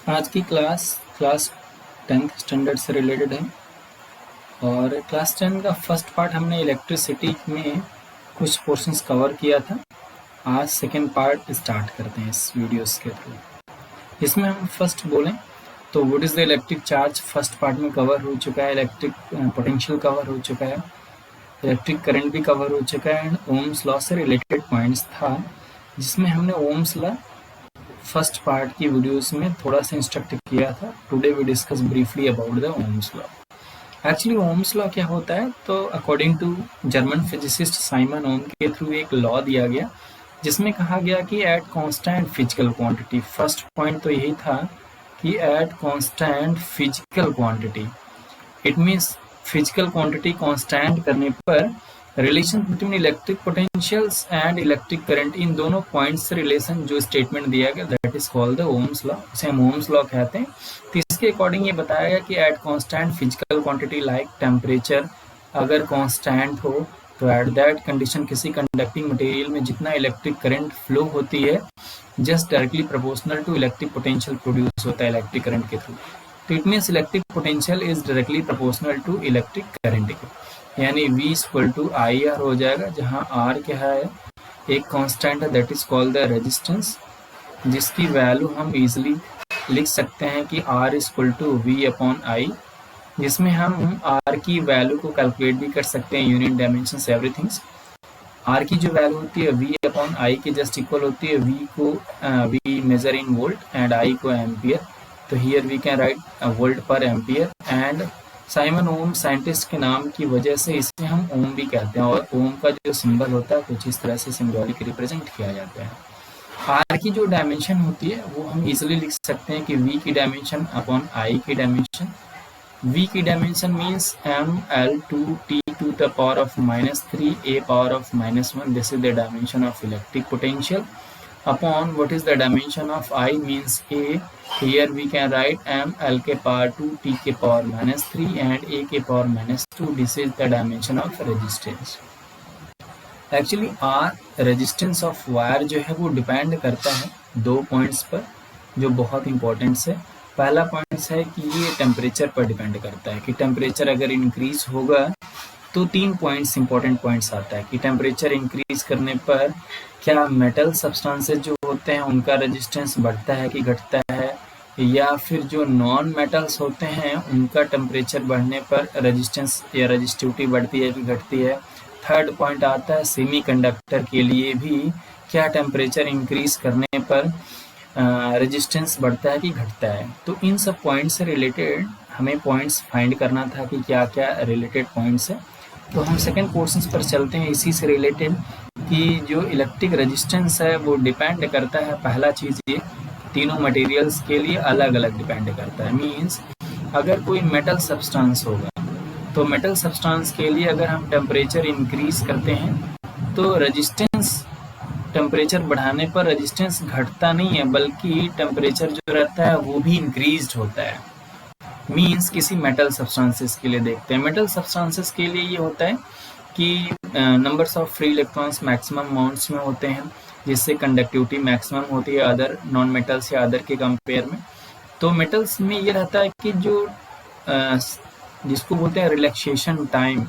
आज की class 10th standard से रिलेटेड है और क्लास 10 का फर्स्ट पार्ट हमने इलेक्ट्रिसिटी में कुछ पोर्शंस कवर किया था। आज सेकेंड पार्ट स्टार्ट करते हैं इस वीडियोस के थ्रू। इसमें हम फर्स्ट बोलें तो what is the electric charge first part में कवर हो चुका है, इलेक्ट्रिक पोटेंशियल कवर हो चुका है, इलेक्ट्रिक करंट भी कवर हो चुका है एंड ओम्स लॉ से रिलेटेड पॉइंट्स था जिसमें हमने ओम्स लॉ फर्स्ट पार्ट की वीडियोस में थोड़ा सा इंस्ट्रक्ट किया था। Today we discuss briefly about the Ohm's law. Actually Ohm's law क्या होता है, तो according to German physicist Simon Ohm के थ्रू एक लॉ दिया गया जिसमें कहा गया कि at constant physical quantity, first point तो यही था कि at constant physical quantity, it means physical quantity constant करने पर relation between electric potentials and electric current, इन दोनों पॉइंट्स से रिलेशन जो स्टेटमेंट दिया गया that is called the Ohm's law, उसे हम ओम्स लॉ कहते हैं। तो इसके अकॉर्डिंग ये बताया गया कि at constant physical quantity like temperature अगर कांस्टेंट हो तो एट दैट कंडीशन किसी कंडक्टिंग मटेरियल में जितना इलेक्ट्रिक करंट फ्लो होती है just directly proportional to electric potential produce होता है इलेक्ट्रिक करंट के थ्रू। तो it means electric potential is directly proportional to electric current के, यानी V equal to I R हो जाएगा, जहाँ R क्या है, एक कांस्टेंट है that is called the resistance, जिसकी वैल्यू हम इजीली लिख सकते हैं कि R equal to V upon I, जिसमें हम R की वैल्यू को कैलकुलेट भी कर सकते हैं यूनिट डायमेंशन एवरीथिंग्स। R की जो वैल्यू होती है V अपॉन आई के जस्ट इक्वल होती है, V को V measure in volt and I को एम्पियर। तो here we can write volt per ampere and Simon Ohm scientist के नाम की वजह से इसे हम ओम भी कहते हैं और ओम का जो सिंबल होता है कुछ इस तरह से सिंबॉलिक रिप्रेजेंट किया जाता है। R की जो डायमेंशन होती है वो हम इजीली लिख सकते हैं कि V की डायमेंशन अपॉन I की डायमेंशन। V की dimension means ml2t to the power of -3 a power of -1, this is the dimension of electric potential, upon what is the dimension of I means A, here we can write ml के power 2 t के power -3 and a के power -2, this is the dimension of resistance। Actually R resistance of wire जो है वो depend करता है दो points पर जो बहुत इंपॉर्टेंट है। पहला पॉइंट है कि ये टेम्परेचर पर डिपेंड करता है कि टेम्परेचर अगर इंक्रीज होगा तो तीन पॉइंट्स इंपॉर्टेंट पॉइंट्स आता है कि टेम्परेचर इंक्रीज करने पर क्या मेटल सब्सटेंसेस जो होते हैं उनका रेजिस्टेंस बढ़ता है कि घटता है, या फिर जो नॉन मेटल्स होते हैं उनका टेम्परेचर बढ़ने पर रेजिस्टेंस या रेजिस्टिविटी बढ़ती है कि घटती है। थर्ड पॉइंट आता है सेमीकंडक्टर के लिए भी क्या टेम्परेचर इंक्रीज करने पर रेजिस्टेंस बढ़ता है कि घटता है। तो इन सब पॉइंट्स से रिलेटेड हमें पॉइंट्स फाइंड करना था कि क्या क्या रिलेटेड पॉइंट्स है। तो हम सेकंड पोर्शंस पर चलते हैं इसी से रिलेटेड कि जो इलेक्ट्रिक रेजिस्टेंस है वो डिपेंड करता है, पहला चीज़ ये तीनों मटेरियल्स के लिए अलग अलग डिपेंड करता है। मीन्स अगर कोई मेटल सब्सटेंस होगा तो मेटल सब्सटेंस के लिए अगर हम टेम्परेचर इंक्रीज करते हैं तो रेजिस्टेंस टेम्परेचर बढ़ाने पर रेजिस्टेंस घटता नहीं है बल्कि टेम्परेचर जो रहता है वो भी इंक्रीज होता है। मीन्स किसी मेटल सब्सटेंसेस के लिए देखते हैं, मेटल सब्सटेंसेस के लिए ये होता है कि numbers of free electrons maximum amounts में होते हैं जिससे कंडक्टिविटी मैक्सिमम होती है अदर नॉन मेटल्स या अदर के कंपेयर में। तो मेटल्स में ये रहता है कि जो जिसको बोलते हैं रिलैक्सेशन टाइम,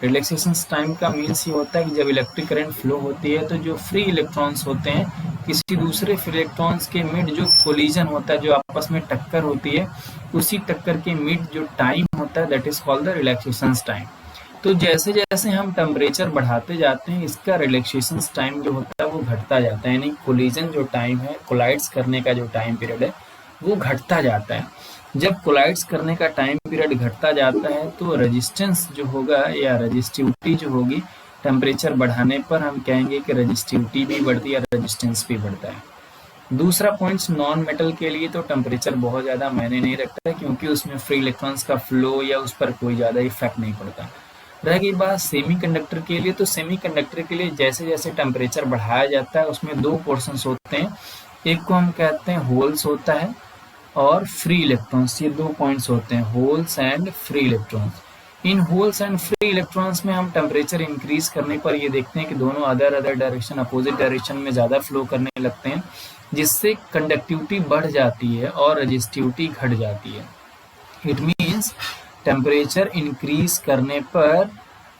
रिलैक्सेशन टाइम का मीन्स ये होता है कि जब इलेक्ट्रिक करंट फ्लो होती है तो जो फ्री इलेक्ट्रॉन्स होते हैं किसी दूसरे फ्री इलेक्ट्रॉन्स के मिड जो कोलिजन होता है, जो आपस में टक्कर होती है, उसी टक्कर के मिड जो टाइम होता है that is called the relaxation time. तो जैसे जैसे हम टेम्परेचर बढ़ाते जाते हैं इसका रिलैक्सेशन टाइम जो होता है वो घटता जाता है, यानी कोलिजन जो टाइम है, कोलाइड्स करने का जो टाइम पीरियड है वो घटता जाता है। जब कोलाइड्स करने का टाइम पीरियड घटता जाता है तो रेजिस्टेंस जो होगा या रेजिस्टिविटी जो होगी टेम्परेचर बढ़ाने पर हम कहेंगे कि रेजिस्टिविटी भी बढ़ती है, रेजिस्टेंस भी बढ़ता है। दूसरा पॉइंट नॉन मेटल के लिए तो टेम्परेचर बहुत ज़्यादा मायने नहीं रखता है क्योंकि उसमें फ्री इलेक्ट्रॉन्स का फ्लो या उस पर कोई ज़्यादा इफेक्ट नहीं पड़ता। रह गई बात सेमीकंडक्टर के लिए, तो सेमीकंडक्टर के लिए जैसे जैसे टेम्परेचर बढ़ाया जाता है उसमें दो पोर्शंस होते हैं, एक को हम कहते हैं होल्स होता है और फ्री इलेक्ट्रॉन्स, ये दो पॉइंट्स होते हैं holes and free electrons. In holes and free electrons में हम टेम्परेचर इंक्रीज करने पर ये देखते हैं कि दोनों अदर डायरेक्शन अपोजिट डायरेक्शन में ज़्यादा फ्लो करने लगते हैं, जिससे कंडक्टिविटी बढ़ जाती है और रजिस्टिविटी घट जाती है। इट मीन्स टेम्परेचर इंक्रीज करने पर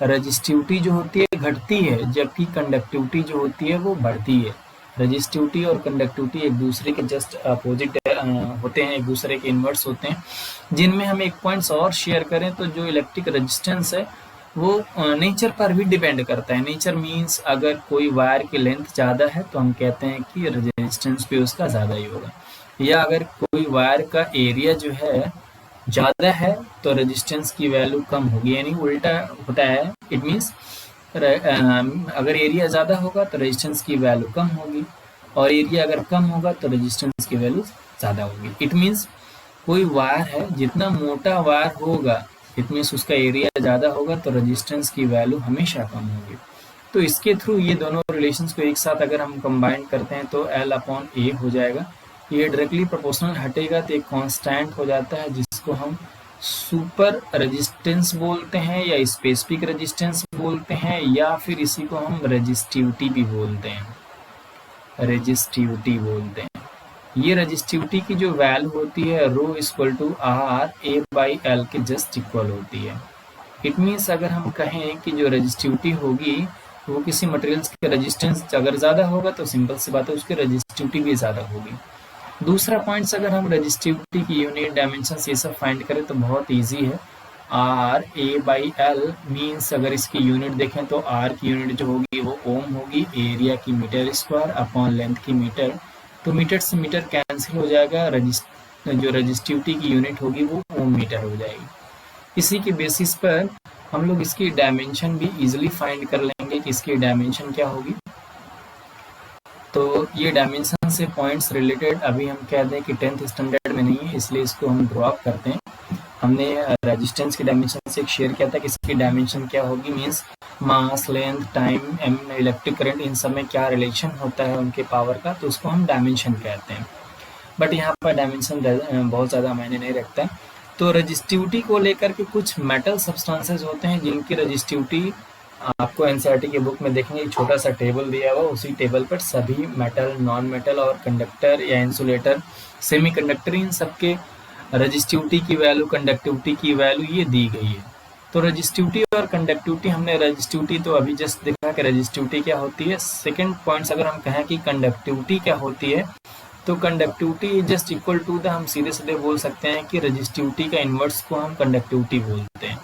रजिस्टिविटी जो होती है घटती है, जबकि कंडक्टिविटी जो होती है वो बढ़ती है। रजिस्टिविटी और कंडक्टिविटी एक दूसरे के जस्ट अपोजिट होते हैं, एक दूसरे के इन्वर्स होते हैं। जिनमें हम एक पॉइंट्स और शेयर करें तो जो इलेक्ट्रिक रेजिस्टेंस है वो नेचर पर भी डिपेंड करता है। नेचर मीन्स अगर कोई वायर की लेंथ ज़्यादा है तो हम कहते हैं कि रेजिस्टेंस भी उसका ज़्यादा ही होगा, या अगर कोई वायर का एरिया जो है ज़्यादा है तो रेजिस्टेंस की वैल्यू कम होगी, यानी उल्टा होता है। इट मीन्स अगर एरिया ज़्यादा होगा तो रेजिस्टेंस की वैल्यू कम होगी, और एरिया अगर कम होगा तो रेजिस्टेंस की वैल्यू ज़्यादा होगी। इट मीन्स कोई वायर है, जितना मोटा वायर होगा इट मीन्स उसका एरिया ज़्यादा होगा तो रेजिस्टेंस की वैल्यू हमेशा कम होगी। तो इसके थ्रू ये दोनों रिलेशंस को एक साथ अगर हम कंबाइन करते हैं तो L/A हो जाएगा। ये डायरेक्टली प्रोपोर्शनल हटेगा तो एक कांस्टेंट हो जाता है, जिसको हम सुपर रेजिस्टेंस बोलते हैं या स्पेसिफिक रेजिस्टेंस बोलते हैं, या फिर इसी को हम रेजिस्टिविटी भी बोलते हैं, रेजिस्टिविटी बोलते हैं। ये रेजिस्टिविटी की जो वैल्यू होती है रो इक्वल टू RA/L के जस्ट इक्वल होती है। इट मीन्स अगर हम कहें कि जो रेजिस्टिविटी होगी वो किसी मटेरियल्स के रेजिस्टेंस अगर ज़्यादा होगा तो सिंपल सी बात है उसकी रेजिस्टिविटी भी ज़्यादा होगी। दूसरा पॉइंट्स अगर हम रेजिस्टिविटी की यूनिट डायमेंशन ये सब फाइंड करें तो बहुत ईजी है। RA/L मीन्स अगर इसकी यूनिट देखें तो R की यूनिट जो होगी वो ओम होगी, एरिया की मीटर स्क्वायर अपॉन लेंथ की मीटर, तो मीटर से मीटर कैंसिल हो जाएगा, जो रेजिस्टिविटी की यूनिट होगी वो ओम मीटर हो जाएगी। इसी के बेसिस पर हम लोग इसकी डायमेंशन भी इजीली फाइंड कर लेंगे कि इसकी डायमेंशन क्या होगी। तो ये डायमेंशन से पॉइंट्स रिलेटेड अभी हम कह दें कि 10th स्टैंडर्ड में नहीं है, इसलिए इसको हम ड्रॉप करते हैं। हमने रेजिस्टेंस की डायमेंशन से शेयर किया था कि इसकी डायमेंशन क्या होगी, means mass, length, time, electric current, इन सब में क्या रिलेशन होता है उनके पावर का, तो उसको हम डायमेंशन कहते हैं। बट यहाँ पर डायमेंशन बहुत ज़्यादा मायने नहीं रखता है। तो रजिस्टिविटी को लेकर के कुछ मेटल सब्सटेंसेस होते हैं जिनकी रजिस्टिविटी आपको एनसीईआरटी की बुक में देखेंगे, एक छोटा सा टेबल दिया हुआ, उसी टेबल पर सभी मेटल, नॉन मेटल और कंडक्टर या इंसुलेटर, सेमीकंडक्टर, इन सबके रजिस्टिविटी की वैल्यू, कंडक्टिविटी की वैल्यू ये दी गई है। तो रजिस्टिविटी और कंडक्टिविटी, हमने रजिस्टिविटी तो अभी जस्ट देखा कि रजिस्टिविटी क्या होती है। सेकेंड पॉइंट्स अगर हम कहें कि कंडक्टिविटी क्या होती है, तो conductivity just equal to the, हम सीधे सीधे बोल सकते हैं कि रजिस्टिविटी का इन्वर्स को हम कंडक्टिविटी बोलते हैं,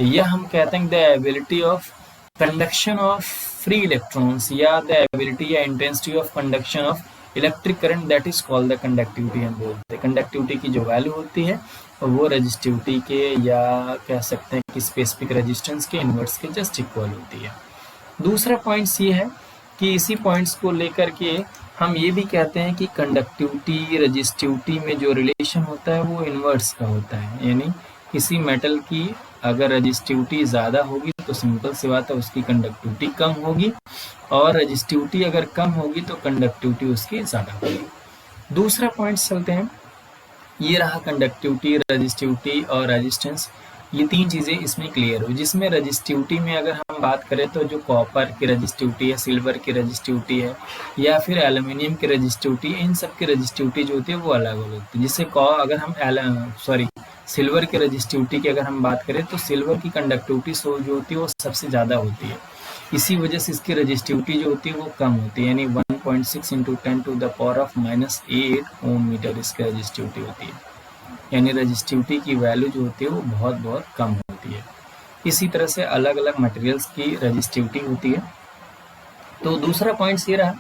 या हम कहते हैं the ability of conduction of free electrons, या द एबिलिटी या intensity of conduction of electric current, that is called the conductivity. हम बोलते हैं कंडक्टिविटी की जो वैल्यू होती है वो रजिस्टिविटी के, या कह सकते हैं कि स्पेसिफिक रेजिस्टेंस के इन्वर्स के जस्ट इक्वल होती है। दूसरा पॉइंट्स ये है कि इसी पॉइंट्स को लेकर के हम ये भी कहते हैं कि कंडक्टिविटी रजिस्टिविटी में जो रिलेशन होता है वो इन्वर्स का होता है, यानी किसी मेटल की अगर रजिस्टिविटी ज़्यादा होगी तो सिंपल सी बात है उसकी कंडक्टिविटी कम होगी, और रजिस्टिविटी अगर कम होगी तो कंडक्टिविटी उसकी ज़्यादा होगी। दूसरा पॉइंट चलते हैं, ये रहा कंडक्टिविटी, रजिस्टिविटी और रेजिस्टेंस, ये तीन चीज़ें इसमें क्लियर हो। जिसमें रजिस्टिविटी में अगर हम बात करें तो जो कॉपर की रजिस्टिविटी है, सिल्वर की रजिस्टिविटी है, या फिर एल्युमिनियम की रजिस्टिविटी, इन सब की रजिस्टिविटी जो होती है वो अलग अलग होती है। जिससे अगर हम सिल्वर की रजिस्टिविटी की अगर हम बात करें तो सिल्वर की कंडक्टिविटी जो होती है वो सबसे ज़्यादा होती है, इसी वजह से इसकी रजिस्टिविटी जो होती है वो कम होती है, यानी 1.6 × 10⁻⁻8 ओम मीटर इसकी रजिस्टिविटी होती है, यानी रजिस्टिविटी की वैल्यू जो होती है वो बहुत बहुत कम होती है। इसी तरह से अलग अलग मटेरियल्स की रजिस्टिविटी होती है। तो दूसरा पॉइंट ये रहा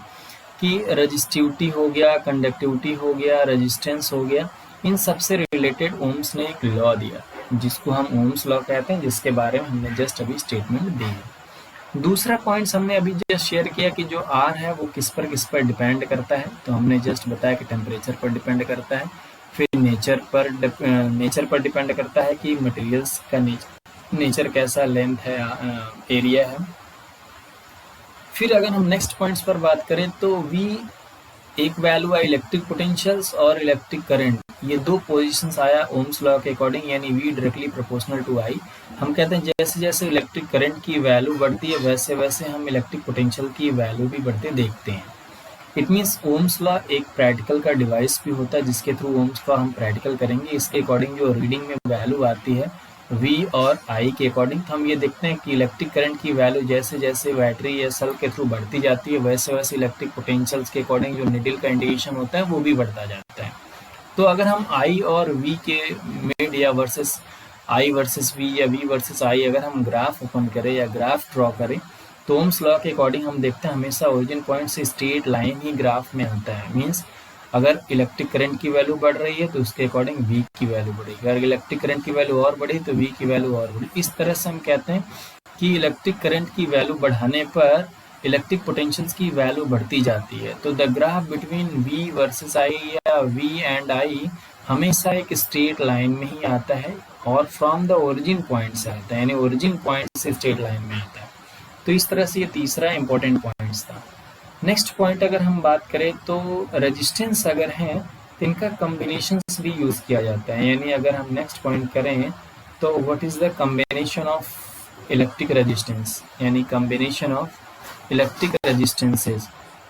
कि रजिस्टिविटी हो गया, कंडक्टिविटी हो गया, रेजिस्टेंस हो गया, इन सबसे रिलेटेड ओम्स ने एक लॉ दिया जिसको हम ओम्स लॉ कहते हैं, जिसके बारे में हमने जस्ट अभी स्टेटमेंट दी है। दूसरा पॉइंट हमने अभी जस्ट शेयर किया कि जो R है वो किस पर डिपेंड करता है, तो हमने जस्ट बताया कि टेम्परेचर पर डिपेंड करता है, फिर नेचर पर डिपेंड करता है कि मटेरियल्स का नेचर कैसा, लेंथ है, एरिया है। फिर अगर हम नेक्स्ट पॉइंट्स पर बात करें तो V एक वैल्यू है इलेक्ट्रिक पोटेंशियल्स और इलेक्ट्रिक करंट, ये दो पोजीशंस आया ओम्स लॉ के अकॉर्डिंग, यानी V directly proportional to I। हम कहते हैं जैसे जैसे इलेक्ट्रिक करंट की वैल्यू बढ़ती है वैसे वैसे हम इलेक्ट्रिक पोटेंशियल की वैल्यू भी बढ़ते देखते हैं। इट मीन्स ओम्स लॉ एक प्रैक्टिकल का डिवाइस भी होता है जिसके थ्रू ओम्स लॉ हम प्रैक्टिकल करेंगे। इसके अकॉर्डिंग जो रीडिंग में वैल्यू आती है V और I के अकॉर्डिंग, तो हम ये देखते हैं कि इलेक्ट्रिक करंट की वैल्यू जैसे जैसे बैटरी या सेल के थ्रू बढ़ती जाती है वैसे वैसे इलेक्ट्रिक पोटेंशियल्स के अकॉर्डिंग जो निडल का इंडिकेशन होता है वो भी बढ़ता जाता है। तो अगर हम I और V के मिड या वर्सेस I वर्सेस V या V वर्सेस I अगर हम ग्राफ ओपन करें या ग्राफ ड्रॉ करें तो ओम्स लॉ के अकॉर्डिंग हम देखते हैं हमेशा ओरिजिन पॉइंट से स्ट्रेट लाइन ही ग्राफ में आता है। मीन्स अगर इलेक्ट्रिक करंट की वैल्यू बढ़ रही है तो उसके अकॉर्डिंग V की वैल्यू बढ़ेगी, अगर इलेक्ट्रिक करंट की वैल्यू और बढ़ी तो V की वैल्यू और बढ़ी। इस तरह से हम कहते हैं कि इलेक्ट्रिक करंट की वैल्यू बढ़ाने पर इलेक्ट्रिक पोटेंशियल्स की वैल्यू बढ़ती जाती है। तो the graph between V versus I या V एंड I हमेशा एक स्ट्रेट लाइन में ही आता है और फ्रॉम द ओरिजिन पॉइंट से आता है, यानी ओरिजिन पॉइंट से स्ट्रेट लाइन में आता है। तो इस तरह से ये तीसरा इंपॉर्टेंट पॉइंट्स था। नेक्स्ट पॉइंट अगर हम बात करें तो रेजिस्टेंस अगर हैं तो इनका कॉम्बिनेशंस भी यूज़ किया जाता है। यानी अगर हम नेक्स्ट पॉइंट करें तो what is the combination of electric resistance, यानी combination of electric resistances.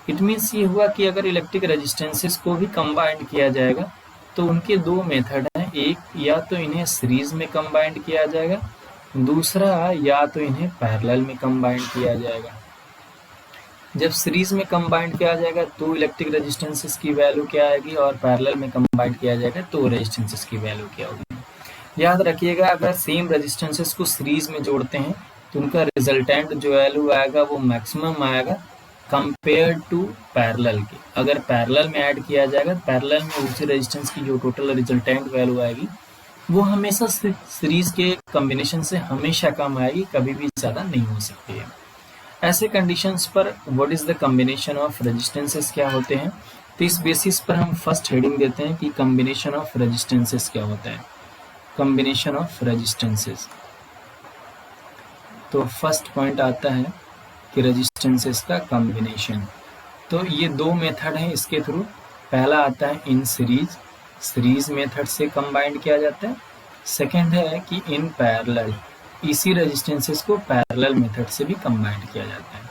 It means ये हुआ कि अगर इलेक्ट्रिक रेजिस्टेंसेज को भी कंबाइंड किया जाएगा तो उनके दो मेथड हैं, एक या तो इन्हें सीरीज में कंबाइंड किया जाएगा, दूसरा या तो इन्हें पैरेलल में कंबाइंड किया जाएगा। जब सीरीज में कंबाइंड किया जाएगा तो इलेक्ट्रिक रेजिस्टेंसेस की वैल्यू क्या आएगी और पैरेलल में कंबाइंड किया जाएगा तो रेजिस्टेंसेस की वैल्यू क्या होगी। याद रखिएगा अगर सेम रेजिस्टेंसेस को सीरीज में जोड़ते हैं तो उनका रिजल्टेंट जो वैल्यू आएगा वो मैक्सिमम आएगा कंपेयर टू पैरेलल के। अगर पैरेलल में ऐड किया जाएगा तो पैरेलल में उसी रेजिस्टेंस की जो टोटल रिजल्टेंट वैल्यू आएगी वो हमेशा सीरीज के कॉम्बिनेशन से हमेशा कम आएगी, कभी भी ज़्यादा नहीं हो सकती है। ऐसे कंडीशंस पर what is the combination of resistances क्या होते हैं, तो इस बेसिस पर हम फर्स्ट हेडिंग देते हैं कि कॉम्बिनेशन ऑफ रेजिस्टेंसेस क्या होता है। कॉम्बिनेशन ऑफ रेजिस्टेंसेस, तो फर्स्ट पॉइंट आता है कि रेजिस्टेंसेस का कॉम्बिनेशन। तो ये दो मेथड हैं इसके थ्रू। पहला आता है इन सीरीज, सीरीज मेथड से कंबाइंड किया जाता है। सेकंड है कि इन पैरेलल, इसी रेजिस्टेंसेस को पैरेलल मेथड से भी कंबाइंड किया जाता है।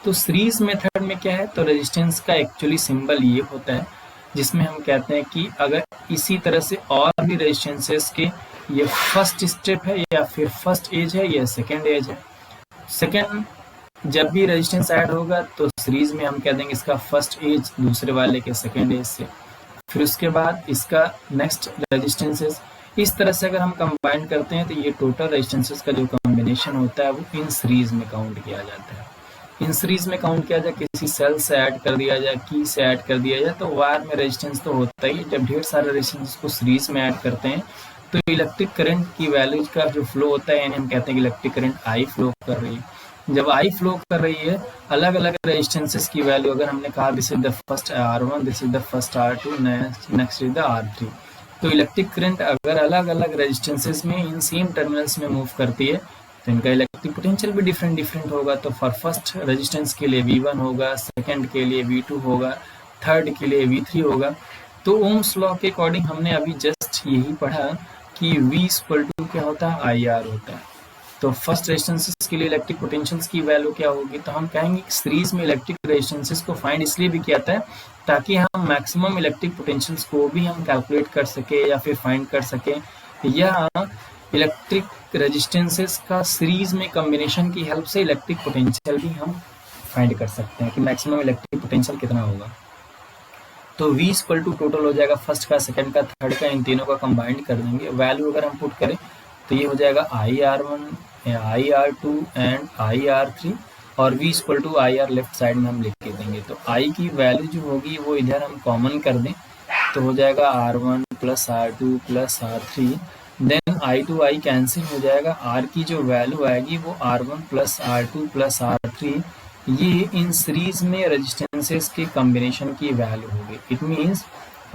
तो सीरीज मेथड में क्या है, तो रेजिस्टेंस का एक्चुअली सिंबल ये होता है जिसमें हम कहते हैं कि अगर इसी तरह से और भी रेजिस्टेंसेस के ये फर्स्ट स्टेप है या फिर फर्स्ट एज है या सेकेंड एज है। सेकेंड जब भी रेजिस्टेंस ऐड होगा तो सीरीज में हम कह देंगे इसका फर्स्ट एज दूसरे वाले के सेकेंड एज से, फिर उसके बाद इसका नेक्स्ट रेजिस्टेंसेस। इस तरह से अगर हम कंबाइन करते हैं तो ये टोटल रेजिस्टेंसेस का जो कॉम्बिनेशन होता है वो इन सीरीज में काउंट किया जाता है। इन सीरीज में काउंट किया जाए, किसी सेल से ऐड कर दिया जाए, की से ऐड कर दिया जाए, तो वायर में रेजिस्टेंस तो होता ही है। जब ढेर सारे रेजिस्टेंस को सीरीज में ऐड करते हैं तो इलेक्ट्रिक करंट की वैल्यूज का जो फ्लो होता है, यानी हम कहते हैं कि इलेक्ट्रिक करंट आई फ्लो कर रही है। जब आई फ्लो कर रही है अलग अलग रेजिस्टेंसेस की वैल्यू, अगर हमने कहा this is the first R1, this is the first R2, next is the R3, तो इलेक्ट्रिक करंट अगर अलग अलग रेजिस्टेंसेस में इन सेम टर्मिनल्स में मूव करती है तो इनका इलेक्ट्रिक पोटेंशियल भी डिफरेंट डिफरेंट होगा। तो फॉर फर्स्ट रेजिस्टेंस के लिए V1 होगा, सेकंड के लिए V2 होगा, थर्ड के लिए V3 होगा। तो ओम्स लॉ के अकॉर्डिंग हमने अभी जस्ट यही पढ़ा कि V इक्वल टू क्या होता है, IR होता है। तो फर्स्ट रेजिस्टेंसेस के लिए इलेक्ट्रिक पोटेंशियल्स की वैल्यू क्या होगी, तो हम कहेंगे कि सीरीज में इलेक्ट्रिक रेजिस्टेंसेस को फाइंड इसलिए भी किया जाता है ताकि हम मैक्सिमम इलेक्ट्रिक पोटेंशियल्स को भी हम कैलकुलेट कर सके या फिर फाइंड कर सके, या इलेक्ट्रिक रेजिस्टेंसेस का सीरीज में कॉम्बिनेशन की हेल्प से इलेक्ट्रिक पोटेंशियल भी हम फाइंड कर सकते हैं कि मैक्सिमम इलेक्ट्रिक पोटेंशियल कितना होगा। तो V इक्वल टू टोटल हो जाएगा फर्स्ट का, सेकंड का, थर्ड का, इन तीनों का कंबाइंड कर देंगे। वैल्यू अगर हम पुट करें तो ये हो जाएगा IR1, IR2 एंड IR3, और V equal to IR left side में हम लिख के देंगे। तो I की वैल्यू जो होगी वो इधर हम कॉमन कर दें तो हो जाएगा R1 plus R2 plus R3, then I2 I cancel हो जाएगा। R की जो वैल्यू आएगी वो R1 plus R2 plus R3, ये इन सीरीज में रेजिस्टेंसेस के कॉम्बिनेशन की वैल्यू होगी। इट मीन्स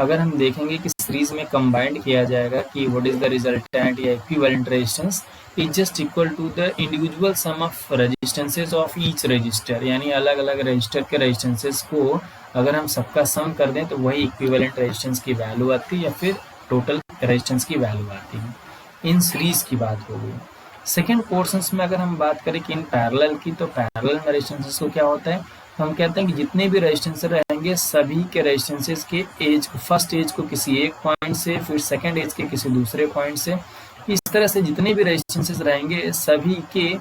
अगर हम देखेंगे कि सीरीज में कंबाइंड किया जाएगा कि व्हाट इज द रिजल्टेंट या equivalent resistance is just equal to the individual sum of resistances of each register, यानी अलग अलग रजिस्टर के रेजिस्टेंसेस को अगर हम सबका सम कर दें तो वही इक्विवेलेंट रेजिस्टेंस की वैल्यू आती है या फिर टोटल रेजिस्टेंस की वैल्यू आती है। इन सीरीज की बात हो गई। सेकेंड पोर्शंस में अगर हम बात करें कि इन पैरेलल की, तो पैरेलल में रेजिस्टेंसेस को क्या होता है, तो हम कहते हैं कि जितने भी रेजिस्टेंसेस रहेंगे सभी के रेजिस्टेंसेस के एज, फर्स्ट एज को किसी एक पॉइंट से, फिर सेकेंड एज के किसी दूसरे पॉइंट से, इस तरह से जितने भी रेजिस्टेंसेस रहेंगे सभी के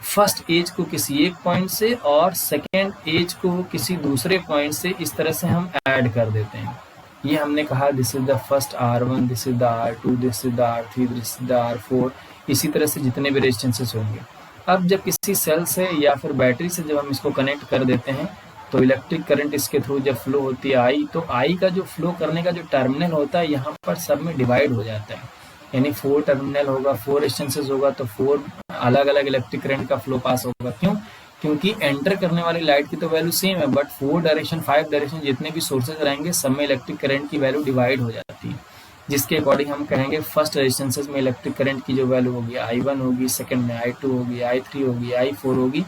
फर्स्ट एज को किसी एक पॉइंट से और सेकेंड एज को किसी दूसरे पॉइंट से, इस तरह से हम ऐड कर देते हैं। ये हमने कहा this is the first R1, this is the R2, this is the R3, this is the R4, इसी तरह से जितने भी रेजिस्टेंसेस होंगे। अब जब किसी सेल से या फिर बैटरी से जब हम इसको कनेक्ट कर देते हैं तो इलेक्ट्रिक करंट इसके थ्रू जब फ्लो होती है आई, तो आई का जो फ्लो करने का जो टर्मिनल होता है यहाँ पर सब में डिवाइड हो जाता है, यानी 4 टर्मिनल होगा, 4 रेजिस्टेंसेस होगा, तो 4 अलग अलग इलेक्ट्रिक करंट का फ्लो पास होगा। क्यों? क्योंकि एंटर करने वाली लाइट की तो वैल्यू सेम है, बट 4 डायरेक्शन 5 डायरेक्शन जितने भी सोर्सेज रहेंगे सब में इलेक्ट्रिक करंट की वैल्यू डिवाइड हो जाती है, जिसके अकॉर्डिंग हम कहेंगे फर्स्ट रेजिस्टेंसेस में इलेक्ट्रिक करंट की जो वैल्यू होगी I1 होगी, सेकंड में I2 होगी, I3 होगी, I4 होगी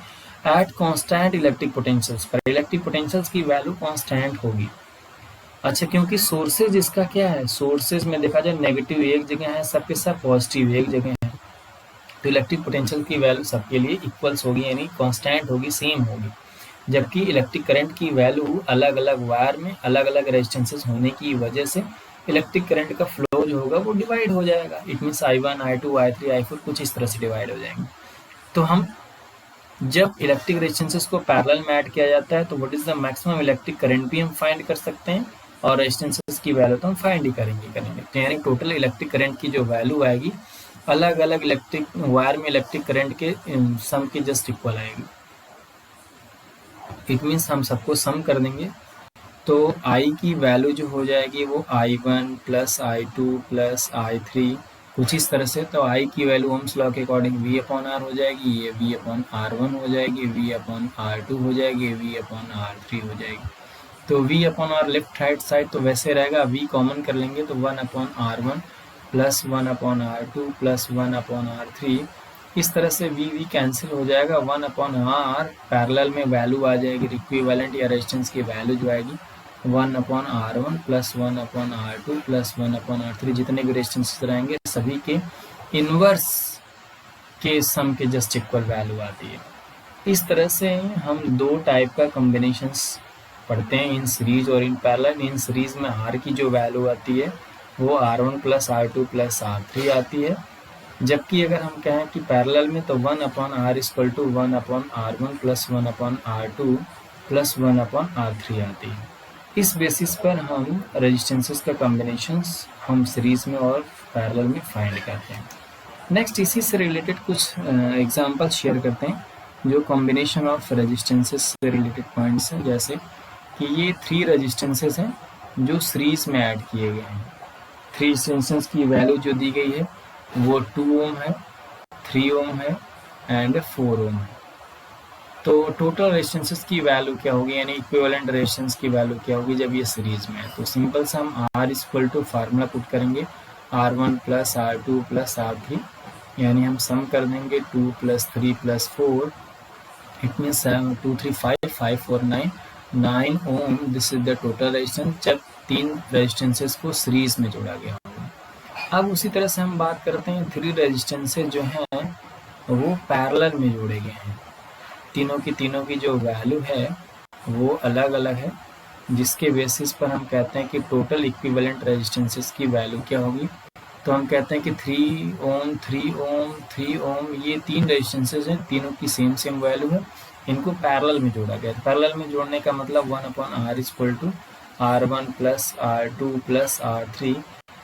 एट कांस्टेंट इलेक्ट्रिक पोटेंशियल्स पर। इलेक्ट्रिक पोटेंशियल्स की वैल्यू कांस्टेंट होगी। अच्छा, क्योंकि सोर्सेज इसका क्या है, सोर्सेज में देखा जाए नेगेटिव एक जगह है, सबके सब पॉजिटिव एक जगह है, तो इलेक्ट्रिक पोटेंशियल की वैल्यू सबके लिए इक्वल्स होगी, यानी कांस्टेंट होगी, सेम होगी। जबकि इलेक्ट्रिक करंट की वैल्यू अलग अलग वायर में अलग अलग रेजिस्टेंसेस होने की वजह से इलेक्ट्रिक करंट का फ्लो जो होगा वो डिवाइड हो जाएगा। It means I1, I2, I3, I4 कुछ इस तरह से डिवाइड हो जाएंगे। तो हम जब इलेक्ट्रिक रेजिस्टेंसेस को पैरेलल में ऐड किया जाता है तो what is the maximum electric current भी हम फाइंड कर सकते हैं और रेजिस्टेंसेस की वैल्यू तो हम फाइंड ही करेंगे। तो यानी टोटल इलेक्ट्रिक करंट की जो वैल्यू आएगी अलग अलग इलेक्ट्रिक वायर में इलेक्ट्रिक करंट के सम के जस्ट इक्वल आएगी। इट मीन्स हम सबको सम कर देंगे तो I की वैल्यू जो हो जाएगी वो I1 plus I2 plus I3 कुछ इस तरह से। तो I की वैल्यू ओम्स लॉ के अकॉर्डिंग V अपॉन R हो जाएगी, ये V अपॉन R1 हो जाएगी, V अपॉन R2 हो जाएगी, V अपॉन R3 हो जाएगी। तो V upon R left right side तो वैसे रहेगा, V कॉमन कर लेंगे तो 1 upon R1 plus 1 upon R2 plus 1 upon R3, इस तरह से V कैंसिल हो जाएगा। 1 अपॉन R पैरेलल में वैल्यू आ जाएगी इक्विवेलेंट या रेजिस्टेंस की वैल्यू जो आएगी 1 upon R1 plus 1 upon R2 plus 1 upon R3, जितने भी रेजिस्टेंस रहेंगे सभी के इनवर्स के सम के जस्ट इक्वल वैल्यू आती है। इस तरह से हम दो टाइप का कॉम्बिनेशंस पढ़ते हैं, इन सीरीज और इन पैरेलल। इन सीरीज में R की जो वैल्यू आती है वो R1 plus R2 plus R3 आती है, जबकि अगर हम कहें कि पैरेलल में तो 1 upon R equal to 1 upon R1 plus 1 upon R2 plus 1 upon R3 आती है। इस बेसिस पर हम रेजिस्टेंसेस का कॉम्बिनेशंस हम सीरीज में और पैरेलल में फाइंड करते हैं। नेक्स्ट इसी से रिलेटेड कुछ एग्जांपल शेयर करते हैं जो कॉम्बिनेशन ऑफ रेजिस्टेंसेस से रिलेटेड पॉइंट्स हैं। जैसे कि ये 3 रेजिस्टेंसेस हैं जो सीरीज में ऐड किए गए हैं। 3 रेजिस्टेंसेस की वैल्यू जो दी गई है वो 2 ओम है, 3 ओम है एंड 4 ओम है। तो टोटल रेजिस्टेंसेस की वैल्यू क्या होगी, यानी इक्विवेलेंट रेजिस्टेंस की वैल्यू क्या होगी जब ये सीरीज में है। तो सिंपल से हम R equal to formula put करेंगे R1 plus R2 plus R3, यानी हम सम कर देंगे 2 plus 3 plus 4, it means 2 3 5 5 4 9 ohm. This is the total resistance जब 3 रेजिस्टेंसेस को सीरीज में जोड़ा गया। अब उसी तरह से हम बात करते हैं 3 रेजिस्टेंसेस जो हैं वो पैरेलल में जोड़े गए हैं। तीनों की जो वैल्यू है वो अलग अलग है, जिसके बेसिस पर हम कहते हैं कि टोटल इक्विवेलेंट रेजिस्टेंसेस की वैल्यू क्या होगी। तो हम कहते हैं कि 3 ओम 3 ओम 3 ओम ये 3 रेजिस्टेंसेस हैं, तीनों की सेम वैल्यू है, इनको पैरेलल में जोड़ा गया। पैरेलल में जोड़ने का मतलब 1 upon R equal to R1 plus R2 plus R3।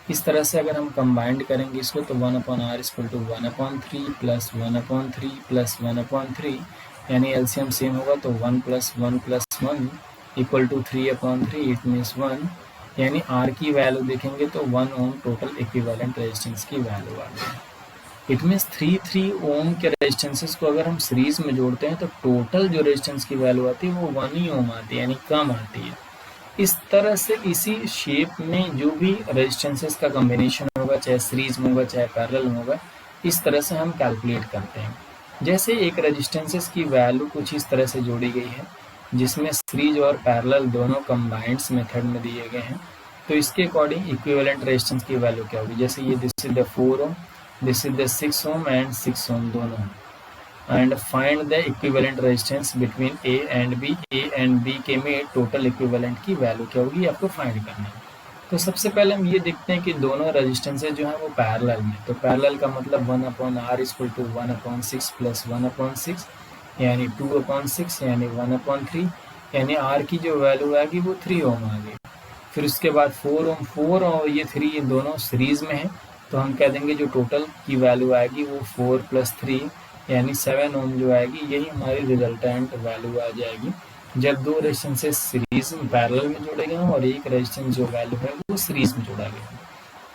इस तरह से अगर हम कंबाइंड करेंगे इसको तो 1 upon R equal to 1 upon 3 plus 1 upon 3 plus 1 upon 3, यानी एलसीएम सेम होगा तो 1 plus 1 equal to 3 upon 3, it means 1, यानी R की वैल्यू देखेंगे तो 1 ओम टोटल इक्विवेलेंट रेजिस्टेंस की वैल्यू आ गई। इट मीन्स 3 ओम के रेजिस्टेंसेस को अगर हम सीरीज में जोड़ते हैं तो टोटल जो रेजिस्टेंस की वैल्यू आती है वो 1 ही ओम आती है, यानी कम आती है। इस तरह से इसी शेप में जो भी रेजिस्टेंसेस का कॉम्बिनेशन होगा, चाहे सीरीज में होगा चाहे पैरेलल में होगा, इस तरह से हम कैलकुलेट करते हैं। जैसे एक रेजिस्टेंसेस की वैल्यू कुछ इस तरह से जोड़ी गई है जिसमें सीरीज और पैरेलल दोनों कंबाइंड मेथड में दिए गए हैं, तो इसके अकॉर्डिंग इक्विवेलेंट रेजिस्टेंस की वैल्यू क्या होगी। जैसे ये this is the 4 ohm, this is the 6 ohm and 6 ohm दोनों। And find the equivalent resistance between A and B के में टोटल इक्विवेलेंट की वैल्यू क्या होगी आपको फाइंड करना है। तो सबसे पहले हम ये देखते हैं कि दोनों रेजिस्टेंसेज जो है वो पैरेलल में। तो पैरेलल का मतलब 1/r इक्वल टू 1/6 प्लस 1/6 यानी 2/6 यानी 1/3 यानी आर की जो वैल्यू आएगी वो 3 ओम आ गई। फिर उसके बाद 4 और ये 3 ये दोनों सीरीज में है, तो हम कह देंगे जो टोटल की वैल्यू आएगी वो 4 + 3 यानी 7 ओम जो आएगी, यही हमारी रिजल्टेंट वैल्यू आ जाएगी जब दो रेजिस्टेंसेस सीरीज में पैरेलल में जोड़े गए और एक रेजिस्टेंस जो वैल्यू है वो सीरीज में जोड़ा गया।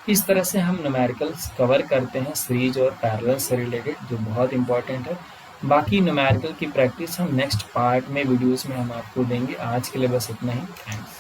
इस तरह से हम न्यूमेरिकल्स कवर करते हैं सीरीज और पैरेलल से रिलेटेड, जो बहुत इंपॉर्टेंट है। बाकी न्यूमेरिकल की प्रैक्टिस हम नेक्स्ट पार्ट में वीडियोस में हम आपको देंगे। आज के लिए बस इतना ही। थैंक्स।